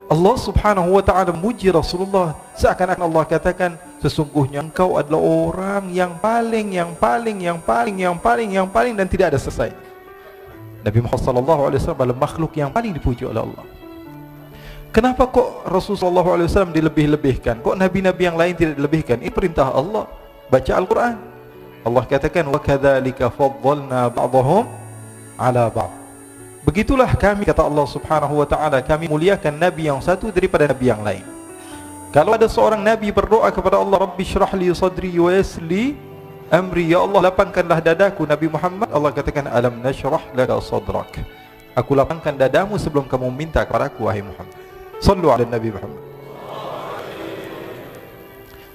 Allah subhanahu wa ta'ala memuji Rasulullah, seakan-akan Allah katakan, sesungguhnya engkau adalah orang yang paling dan tidak ada selesai. Nabi Muhammad sallallahu alaihi wasallam adalah makhluk yang paling dipuji oleh Allah. Kenapa kok Rasulullah sallallahu alaihi wasallam dilebih-lebihkan? Kok nabi-nabi yang lain tidak dilebihkan? Ini perintah Allah. Baca Al-Quran. Allah katakan, wa kadzalika faddalna ba'dahum 'ala ba'd. Begitulah kami, kata Allah subhanahu wa ta'ala, kami muliakan nabi yang satu daripada nabi yang lain. Kalau ada seorang nabi berdoa kepada Allah, Rabbi syrah li sadri wa yassir amri, ya Allah lapangkanlah dadaku, Nabi Muhammad, Allah katakan, alam nashrah laka sadrak, aku lapangkan dadamu sebelum kamu minta kepadaku, wahai Muhammad. Sallu ala Nabi Muhammad.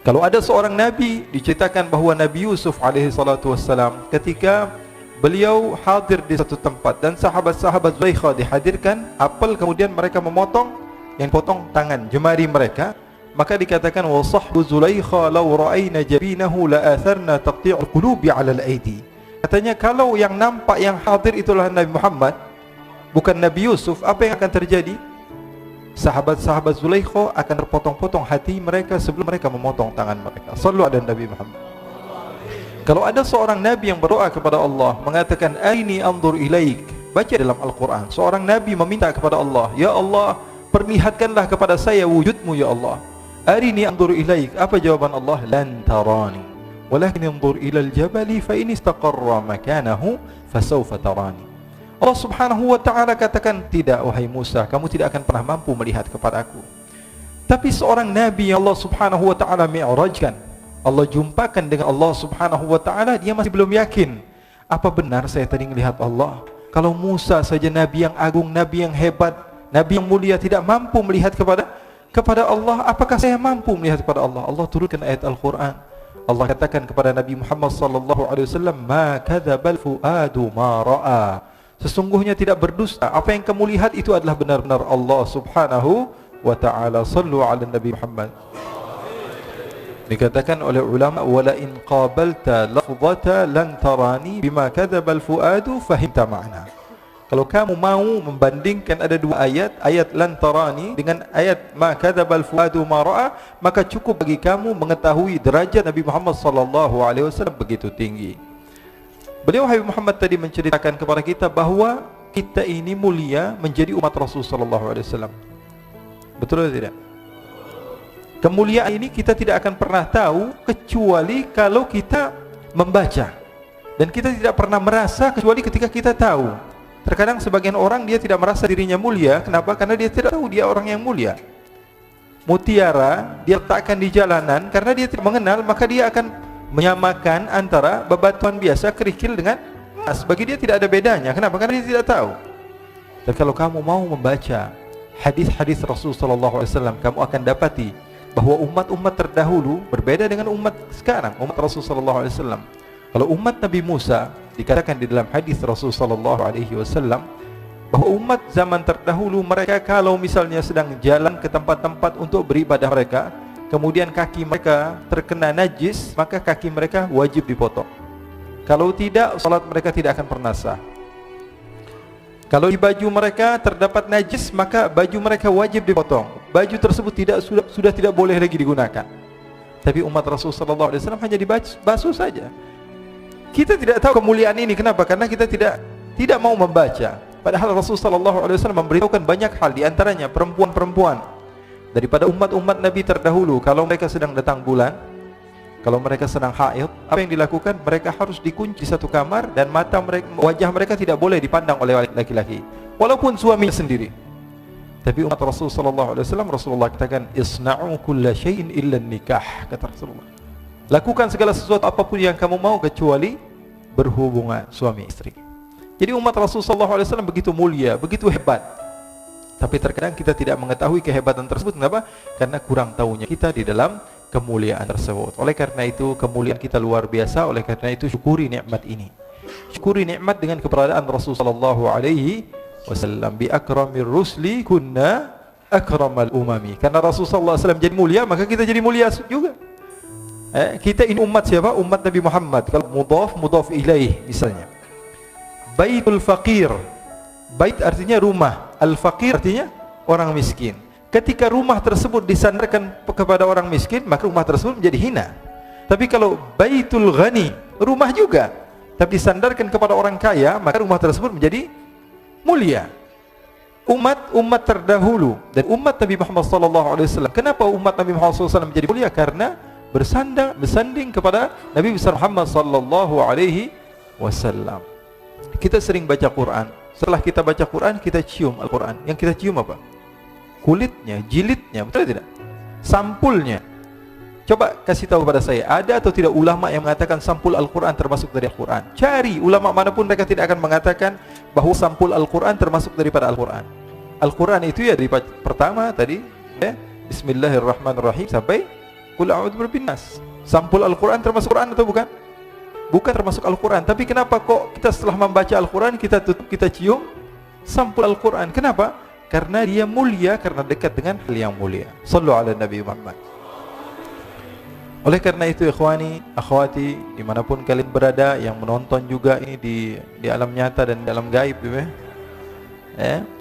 Kalau ada seorang nabi, diceritakan bahawa Nabi Yusuf alaihi salatu wassalam, ketika beliau hadir di satu tempat dan sahabat-sahabat Zulaikha dihadirkan apel, kemudian mereka memotong, yang potong tangan jemari mereka, maka dikatakan, wa sahbu Zulaikha law ra'ayna jabinahu la atharna taqti'ul qulubi 'ala al-aidi. Katanya kalau yang nampak, yang hadir itulah Nabi Muhammad, bukan Nabi Yusuf, apa yang akan terjadi? Sahabat-sahabat Zulaikha akan terpotong-potong hati mereka sebelum mereka memotong tangan mereka. Sallu ala Nabi Muhammad. Kalau ada seorang nabi yang berdoa kepada Allah, mengatakan, aini anzur ilaik, baca dalam Al-Quran, seorang nabi meminta kepada Allah, ya Allah perlihatkanlah kepada saya wujudmu ya Allah. Arini anzur ilaik, apa jawaban Allah? Lan tarani walakin anzur ilal jabali fa in istaqarra makanahu fasawfa tarani. Allah subhanahu wa ta'ala katakan, tidak wahai Musa, kamu tidak akan pernah mampu melihat kepada aku. Tapi seorang nabi yang Allah subhanahu wa ta'ala mi'rajkan, Allah jumpakan dengan Allah subhanahu wa ta'ala, dia masih belum yakin. Apa benar saya tadi melihat Allah? Kalau Musa saja nabi yang agung, nabi yang hebat, nabi yang mulia, tidak mampu melihat kepada Allah, apakah saya mampu melihat kepada Allah? Allah turunkan ayat Al-Quran. Allah katakan kepada Nabi Muhammad sallallahu alaihi wasallam, ma kadzabal fuadu ma ra'a. Sesungguhnya tidak berdusta, apa yang kamu lihat itu adalah benar-benar Allah subhanahu wa ta'ala. Sallu ala Nabi Muhammad. Dikatakan oleh ulama, wala in qabalta lafzata lan tarani bima kadzabal fuadu fahimta ma'na. Kalau kamu mau membandingkan ada dua ayat, ayat lan tarani dengan ayat ma kadzabal fuadu ma ra'a, maka cukup bagi kamu mengetahui derajat Nabi Muhammad sallallahu alaihi wasallam begitu tinggi. Beliau Habib Muhammad tadi menceritakan kepada kita bahawa kita ini mulia menjadi umat Rasul sallallahu alaihi wasallam. Betul atau tidak? Kemuliaan ini kita tidak akan pernah tahu kecuali kalau kita membaca, dan kita tidak pernah merasa kecuali ketika kita tahu. Terkadang sebagian orang dia tidak merasa dirinya mulia. Kenapa? Karena dia tidak tahu dia orang yang mulia. Mutiara dia letakkan di jalanan, karena dia tidak mengenal, maka dia akan menyamakan antara bebatuan biasa, kerikil dengan emas. Bagi dia tidak ada bedanya. Kenapa? Karena dia tidak tahu. Dan kalau kamu mau membaca hadis-hadis Rasul sallallahu alaihi wasallam, kamu akan dapati bahwa umat-umat terdahulu berbeda dengan umat sekarang, umat Rasul sallallahu alaihi wasallam. Kalau umat Nabi Musa, dikatakan di dalam hadis Rasul sallallahu alaihi wasallam bahwa umat zaman terdahulu mereka kalau misalnya sedang jalan ke tempat-tempat untuk beribadah mereka, kemudian kaki mereka terkena najis, maka kaki mereka wajib dipotong. Kalau tidak, salat mereka tidak akan pernah sah. Kalau di baju mereka terdapat najis, maka baju mereka wajib dipotong. Baju tersebut sudah tidak boleh lagi digunakan. Tapi umat Rasul sallallahu alaihi wasallam hanya dibasuh saja. Kita tidak tahu kemuliaan ini. Kenapa? Karena kita tidak mau membaca. Padahal Rasul sallallahu alaihi wasallam memberitahukan banyak hal, di antaranya perempuan-perempuan daripada umat-umat Nabi terdahulu, kalau mereka sedang datang bulan, kalau mereka sedang haid, apa yang dilakukan? Mereka harus dikunci satu kamar dan mata mereka, wajah mereka tidak boleh dipandang oleh laki-laki, walaupun suaminya sendiri. Tapi umat Rasul sallallahu alaihi wasallam, Rasulullah katakan, isna'u kulla syai'in illa nikah, kata Rasulullah. Lakukan segala sesuatu apapun yang kamu mau kecuali berhubungan suami istri. Jadi umat Rasul sallallahu alaihi wasallam begitu mulia, begitu hebat. Tapi terkadang kita tidak mengetahui kehebatan tersebut. Kenapa? Karena kurang tahunya kita di dalam kemuliaan tersebut. Oleh karena itu kemuliaan kita luar biasa. Oleh karena itu syukuri nikmat ini. Syukuri nikmat dengan keberadaan Rasul sallallahu alaihi wasallam. Bi akramir rusli kunna akramal umami. Karena Rasul sallallahu alaihi wasallam jadi mulia, maka kita jadi mulia juga. Kita ini umat siapa? Umat Nabi Muhammad. Kalau mudhaf ilaih misalnya, Baitul Faqir. Bait artinya rumah, al-faqir artinya orang miskin. Ketika rumah tersebut disandarkan kepada orang miskin, maka rumah tersebut menjadi hina. Tapi kalau baitul ghani, rumah juga, tapi disandarkan kepada orang kaya, maka rumah tersebut menjadi mulia. Umat terdahulu dan umat Nabi Muhammad SAW. Kenapa umat Nabi Muhammad SAW menjadi mulia? Karena bersanding kepada Nabi besar Muhammad SAW. Kita sering baca Quran. Setelah kita baca Quran, kita cium Al-Quran. Yang kita cium apa? Kulitnya, jilidnya, betul tidak? Sampulnya. Coba kasih tahu pada saya, ada atau tidak ulama yang mengatakan sampul Al-Quran termasuk dari Al-Quran? Cari ulama manapun, mereka tidak akan mengatakan bahwa sampul Al-Quran termasuk daripada Al-Quran. Al-Quran itu ya dari pertama tadi, Bismillahirrahmanirrahim sampai Qul a'udzu birabbin nas. Sampul Al-Quran termasuk Quran atau bukan? Bukan termasuk Al-Quran. Tapi kenapa kok kita setelah membaca Al-Quran kita tutup, kita cium sampul Al-Quran? Kenapa? Karena dia mulia, karena dekat dengan hal yang mulia. Sallu ala Nabi Muhammad. Oleh karena itu ikhwani, akhwati, dimanapun kalian berada, yang menonton juga ini di alam nyata dan dalam gaib,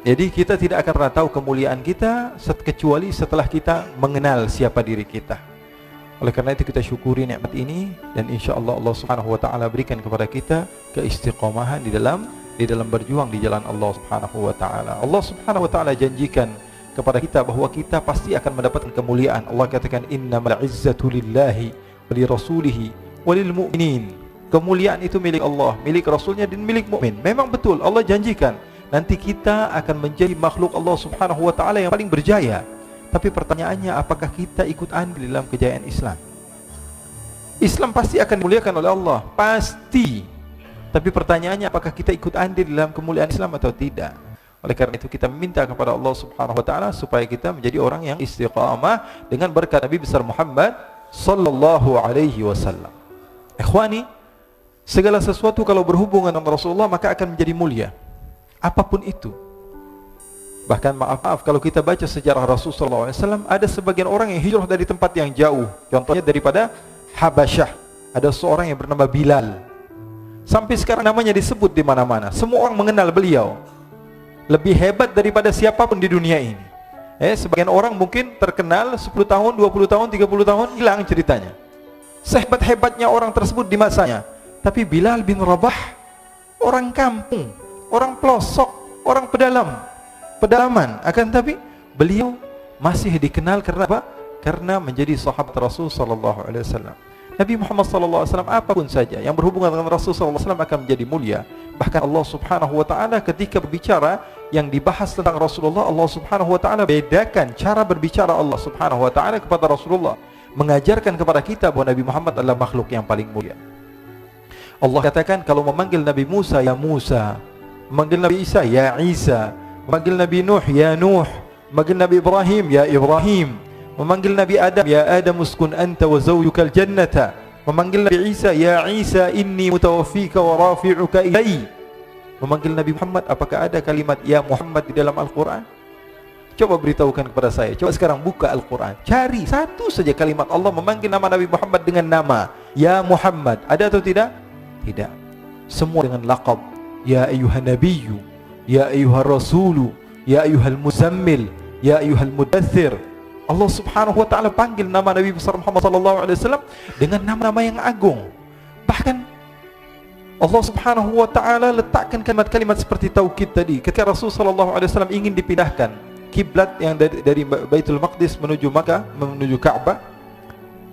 jadi kita tidak akan pernah tahu kemuliaan kita kecuali setelah kita mengenal siapa diri kita. Oleh karena itu kita syukuri nikmat ini, dan insyaallah Allah Subhanahu wa taala berikan kepada kita keistiqomahan di dalam berjuang di jalan Allah Subhanahu wa taala. Allah Subhanahu wa taala janjikan kepada kita bahwa kita pasti akan mendapatkan kemuliaan. Allah katakan innamal izzatu lillahi wa li rasulihi wa lil mu'minin. Kemuliaan itu milik Allah, milik Rasulnya dan milik mukmin. Memang betul Allah janjikan nanti kita akan menjadi makhluk Allah Subhanahu wa taala yang paling berjaya. Tapi pertanyaannya, apakah kita ikut andil dalam kejayaan Islam? Islam pasti akan dimuliakan oleh Allah, pasti. Tapi pertanyaannya, apakah kita ikut andil dalam kemuliaan Islam atau tidak? Oleh karena itu kita minta kepada Allah Subhanahu wa taala supaya kita menjadi orang yang istiqamah dengan berkat Nabi besar Muhammad sallallahu alaihi wasallam. Ikhwani, segala sesuatu kalau berhubungan dengan Rasulullah maka akan menjadi mulia. Apapun itu. Bahkan maaf kalau kita baca sejarah Rasulullah SAW, ada sebagian orang yang hijrah dari tempat yang jauh. Contohnya daripada Habasyah, ada seorang yang bernama Bilal. Sampai sekarang namanya disebut di mana-mana. Semua orang mengenal beliau. Lebih hebat daripada siapapun di dunia ini. Sebagian orang mungkin terkenal 10 tahun, 20 tahun, 30 tahun, hilang ceritanya. Sehebat-hebatnya orang tersebut di masanya. Tapi Bilal bin Rabah, orang kampung, orang pelosok, orang pedalaman. Akan tapi beliau masih dikenal karena apa? Karena menjadi sahabat Rasul sallallahu alaihi wasallam. Nabi Muhammad sallallahu alaihi wasallam apapun saja yang berhubungan dengan Rasul sallallahu alaihi wasallam akan menjadi mulia. Bahkan Allah Subhanahu wa taala ketika berbicara yang dibahas tentang Rasulullah, Allah Subhanahu wa taala bedakan cara berbicara Allah Subhanahu wa taala kepada Rasulullah, mengajarkan kepada kita bahwa Nabi Muhammad adalah makhluk yang paling mulia. Allah katakan kalau memanggil Nabi Musa ya Musa, memanggil Nabi Isa ya Isa, memanggil Nabi Nuh ya Nuh, memanggil Nabi Ibrahim ya Ibrahim, memanggil Nabi Adam ya Adam uskun anta wa zawjukal jannata, memanggil Nabi Isa ya Isa inni mutawaffika wa rafi'uka ilai, memanggil Nabi Muhammad. Apakah ada kalimat ya Muhammad di dalam Al-Quran? Coba beritahukan kepada saya. Coba sekarang buka Al-Quran, cari satu saja kalimat Allah memanggil nama Nabi Muhammad dengan nama ya Muhammad. Ada atau tidak? Tidak. Semua dengan laqab ya ayyuhan nabiyyu, ya ayyuhar rasulu, ya ayyuhal muzammil, ya ayyuhal mudaththir. Allah Subhanahu wa taala panggil nama Nabi besar Muhammad sallallahu alaihi wasallam dengan nama-nama yang agung. Bahkan Allah Subhanahu wa taala letakkan kalimat-kalimat seperti taukid tadi. Ketika Rasul sallallahu alaihi wasallam ingin dipindahkan kiblat yang dari Baitul Maqdis menuju Makkah, menuju Ka'bah,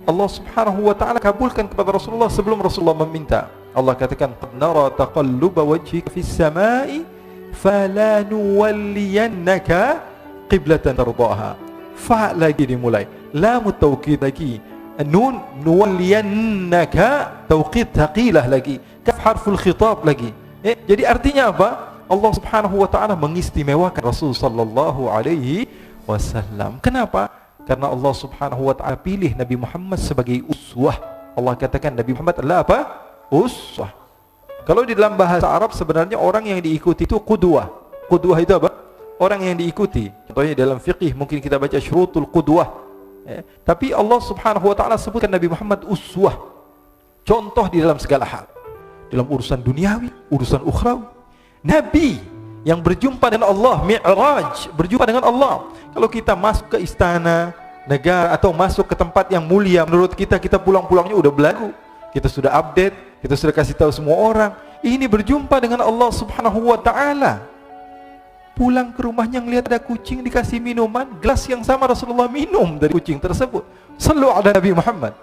Allah Subhanahu wa taala kabulkan kepada Rasulullah sebelum Rasulullah meminta. Allah katakan qad nara taqalluba wajhika fis samai fala nuwalliyannaka qiblatan tardaha. Fa lagi dimulai, lam taukid lagi, nun nuwalliyannaka tauqid thaqilah lagi, kaf harful khitab lagi. Jadi artinya apa? Allah Subhanahu wa taala mengistimewakan Rasul sallallahu alaihi wasallam. Kenapa? Karena Allah Subhanahu wa taala pilih Nabi Muhammad sebagai uswah. Allah katakan Nabi Muhammad adalah apa? Uswah. Kalau di dalam bahasa Arab sebenarnya orang yang diikuti itu qudwah. Qudwah itu apa? Orang yang diikuti. Contohnya dalam fiqih mungkin kita baca syurutul qudwah. Tapi Allah Subhanahu wa taala sebutkan Nabi Muhammad uswah. Contoh di dalam segala hal. Dalam urusan duniawi, urusan ukhrawi. Nabi yang berjumpa dengan Allah, mi'raj, berjumpa dengan Allah. Kalau kita masuk ke istana negara atau masuk ke tempat yang mulia, menurut kita pulang-pulangnya udah belagu, kita sudah update, kita sudah kasih tahu semua orang. Ini berjumpa dengan Allah Subhanahu wa ta'ala. Pulang ke rumahnya ngelihat ada kucing, dikasih minuman, gelas yang sama Rasulullah minum dari kucing tersebut. Sallu ala Nabi Muhammad.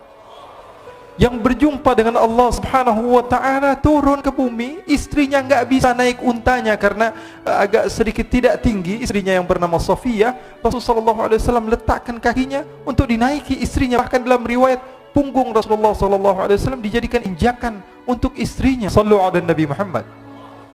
Yang berjumpa dengan Allah Subhanahu wa ta'ala, turun ke bumi, istrinya enggak bisa naik untanya karena agak sedikit tidak tinggi, istrinya yang bernama Safiyah. Rasulullah SAW letakkan kakinya untuk dinaiki istrinya. Bahkan dalam riwayat, punggung Rasulullah SAW dijadikan injakan untuk istrinya. Sallu ala Nabi Muhammad.